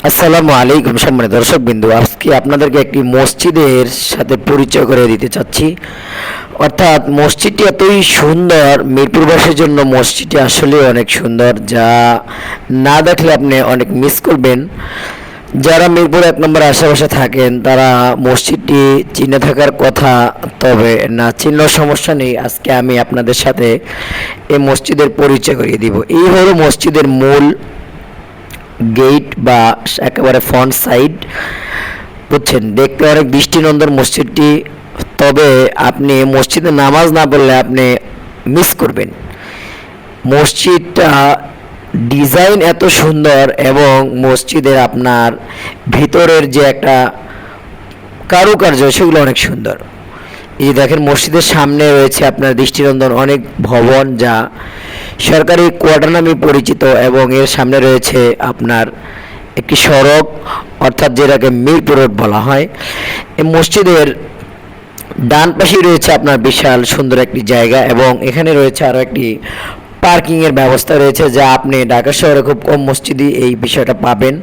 আসসালামু আলাইকুম সম্মানিত দর্শকবৃন্দু, আজকে আপনাদেরকে একটি মসজিদের সাথে পরিচয় করে দিতে চাচ্ছি। অর্থাৎ মসজিদটি এতই সুন্দর, মিরপুরবাসীর জন্য মসজিদটি আসলে অনেক সুন্দর, যা না দেখলে আপনি অনেক মিস করবেন। যারা মিরপুর 1 নম্বর আশেপাশে থাকেন তারা মসজিদটি চিনে থাকার কথা, তবে না চিনলেও সমস্যা নেই। আজকে আমি আপনাদের সাথে এই মসজিদের পরিচয় করিয়ে দিব। এই হলো মসজিদের মূল গেট বা একেবারে ফ্রন্ট সাইড। বুঝছেন, দেখতে অনেক দৃষ্টিনন্দন মসজিদটি, তবে আপনি মসজিদে নামাজ না পড়লে আপনি মিস করবেন। মসজিদটা ডিজাইন এত সুন্দর এবং মসজিদের আপনার ভিতরের যে একটা কারুকার্য সেগুলো অনেক সুন্দর। এই দেখেন, মসজিদের সামনে রয়েছে আপনার দৃষ্টিনন্দন অনেক ভবন, যা সরকারি কোয়ার্টার নামে পরিচিত, এবং এর সামনে রয়েছে আপনার একটি সড়ক, অর্থাৎ যেটাকে মিরপুর রোড বলা হয়। এই মসজিদের ডান পাশেই রয়েছে আপনার বিশাল সুন্দর একটি জায়গা, এবং এখানে রয়েছে আরও একটি পার্কিংয়ের ব্যবস্থা রয়েছে, যা আপনি ঢাকা শহরে খুব কম মসজিদই এই বিষয়টা পাবেন।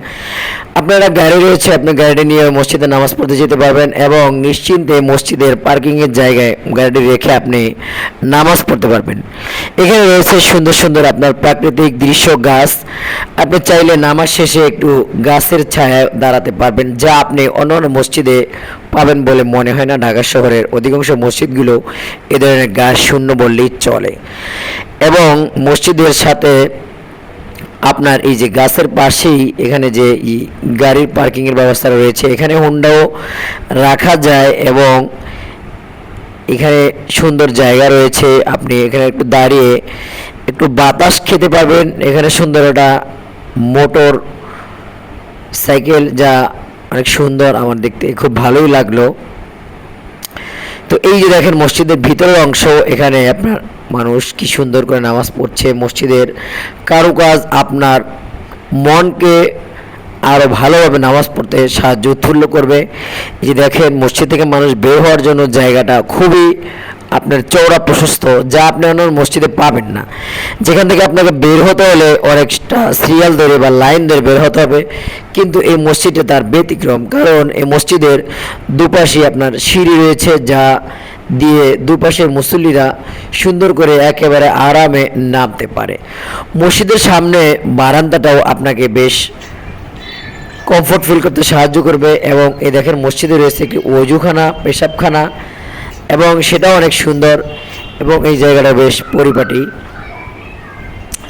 আপনারা গাড়ি রয়েছে, আপনি গাড়িটি নিয়ে মসজিদে নামাজ পড়তে যেতে পারবেন এবং নিশ্চিন্তে মসজিদের পার্কিংয়ের জায়গায় গাড়িটি রেখে আপনি নামাজ পড়তে পারবেন। এখানে রয়েছে সুন্দর সুন্দর আপনার প্রাকৃতিক দৃশ্য, গাছ। আপনি চাইলে নামাজ শেষে একটু গাছের ছায়ায় দাঁড়াতে পারবেন, যা আপনি অন্যান্য মসজিদে পাবেন বলে মনে হয় না। ঢাকা শহরের অধিকাংশ মসজিদগুলো এ ধরনের গাছ শূন্য বললেই চলে। এবং মসজিদের সাথে আপনার এই যে গাছের পাশেই এখানে যে গাড়ির পার্কিংয়ের ব্যবস্থা রয়েছে, এখানে হোন্ডাও রাখা যায় এবং এখানে সুন্দর জায়গা রয়েছে। আপনি এখানে একটু দাঁড়িয়ে একটু বাতাস খেতে পারবেন। এখানে সুন্দর একটা মোটর সাইকেল, যা অনেক সুন্দর, আমার দেখতে খুব ভালোই লাগলো। তো এই যে দেখেন মসজিদের ভিতরের অংশ, এখানে আপনার মানুষ কি সুন্দর করে নামাজ পড়ছে। মসজিদের কারুকাজ আপনার মনকে আরও ভালোভাবে নামাজ পড়তে সাহায্য উৎফুল্ল করবে। এই যে দেখেন, মসজিদ থেকে মানুষ বের হওয়ার জন্য জায়গাটা খুবই আপনার চওড়া প্রশস্ত, যা আপনি অন্য মসজিদে পাবেন না। যেখান থেকে আপনাকে বের হতে হলে অনেকটা সিরিয়াল ধরে বা লাইন ধরে বের হতে হবে, কিন্তু এই মসজিদে তার ব্যতিক্রম, কারণ এই মসজিদের দুপাশে আপনার সিঁড়ি রয়েছে, যা দিয়ে দুপাশের মুসল্লিরা সুন্দর করে একেবারে আরামে নামতে পারে। মসজিদের সামনে বারান্দাটাও আপনাকে বেশ কমফোর্ট ফিল করতে সাহায্য করবে। এবং এই দেখেন, মসজিদে রয়েছে একটি ওযুখানা, পেশাবখানা, এবং সেটাও অনেক সুন্দর, এবং এই জায়গাটা বেশ পরিপাটি।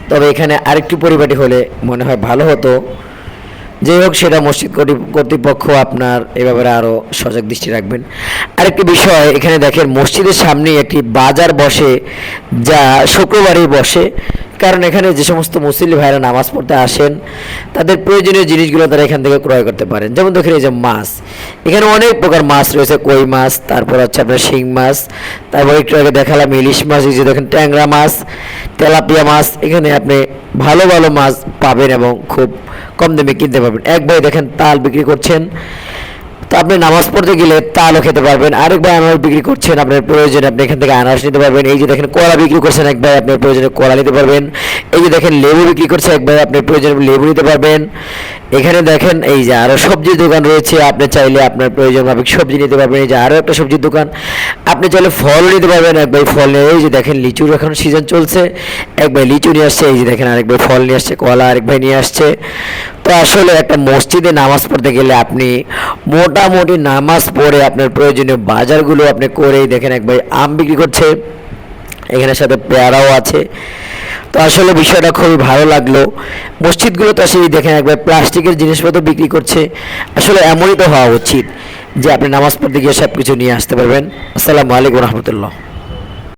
তবে এখানে আরেকটি পরিপাটি হলে মনে হয় ভালো হতো। যাই হোক, সেটা মসজিদ কর্তৃপক্ষ আপনার এ ব্যাপারে আরও সজাগ দৃষ্টি রাখবেন। আরেকটি বিষয়, এখানে দেখেন মসজিদের সামনেই একটি বাজার বসে, যা শুক্রবারই বসে, কারণ এখানে যে সমস্ত মুসল্লি ভাইরা নামাজ পড়তে আসেন তাদের প্রয়োজনীয় জিনিসগুলো তারা এখান থেকে ক্রয় করতে পারেন। যেমন দেখেন, এই যে মাছ, এখানে অনেক প্রকার মাছ রয়েছে। কই মাছ, তারপর হচ্ছে আপনার শিং মাছ, তারপর একটু আগে দেখালাম ইলিশ মাছ, এই যে দেখেন ট্যাংরা মাছ, তেলাপিয়া মাছ। এখানে আপনি ভালো ভালো মাছ পাবেন এবং খুব কম দামে কিনতে পারবেন। এক ভাই দেখেন তাল বিক্রি করছেন, তো আপনি নামাজ পড়তে গেলে তালও খেতে পারবেন। আরেক ভাই আনারস বিক্রি করছেন, আপনার প্রয়োজনে আপনি এখান থেকে আনারস নিতে পারবেন। এই যে দেখেন কলা বিক্রি করছেন এক ভাই, আপনার প্রয়োজনে কলা নিতে পারবেন। এই যে দেখেন লেবু বিক্রি করছে এক ভাই, আপনার প্রয়োজনে লেবু নিতে পারবেন। এখানে দেখেন এই যে আরও সবজির দোকান রয়েছে, আপনি চাইলে আপনার প্রয়োজন মাফিক সবজি নিতে পারবেন। এই যে আরও একটা সবজির দোকান, আপনি চাইলে ফল নিতে পারবেন। এক ভাই ফল নিয়ে, এই যে দেখেন লিচুর এখন সিজন চলছে, এক ভাই লিচু নিয়ে আসছে। এই যে দেখেন আরেক ভাই ফল নিয়ে আসছে, কলা আরেক ভাই নিয়ে আসছে। তো আসলে একটা মসজিদে নামাজ পড়তে গেলে আপনি মোটামুটি নামাজ পড়ে আপনার প্রয়োজনীয় বাজারগুলো আপনি করেই দেখেন এক ভাই আম বিক্রি করছে, এখানে সাথে পেয়ারাও আছে। তো আসলে বিষয়টা খুবই ভালো লাগলো। মসজিদগুলো তো আসলে দেখেন একবার প্লাস্টিকের জিনিসপত্র বিক্রি করছে। আসলে এমনই তো হওয়া উচিত যে আপনি নামাজ পড়তে গিয়ে সব কিছু নিয়ে আসতে পারবেন। আসসালামু আলাইকুম রহমতুল্লাহ।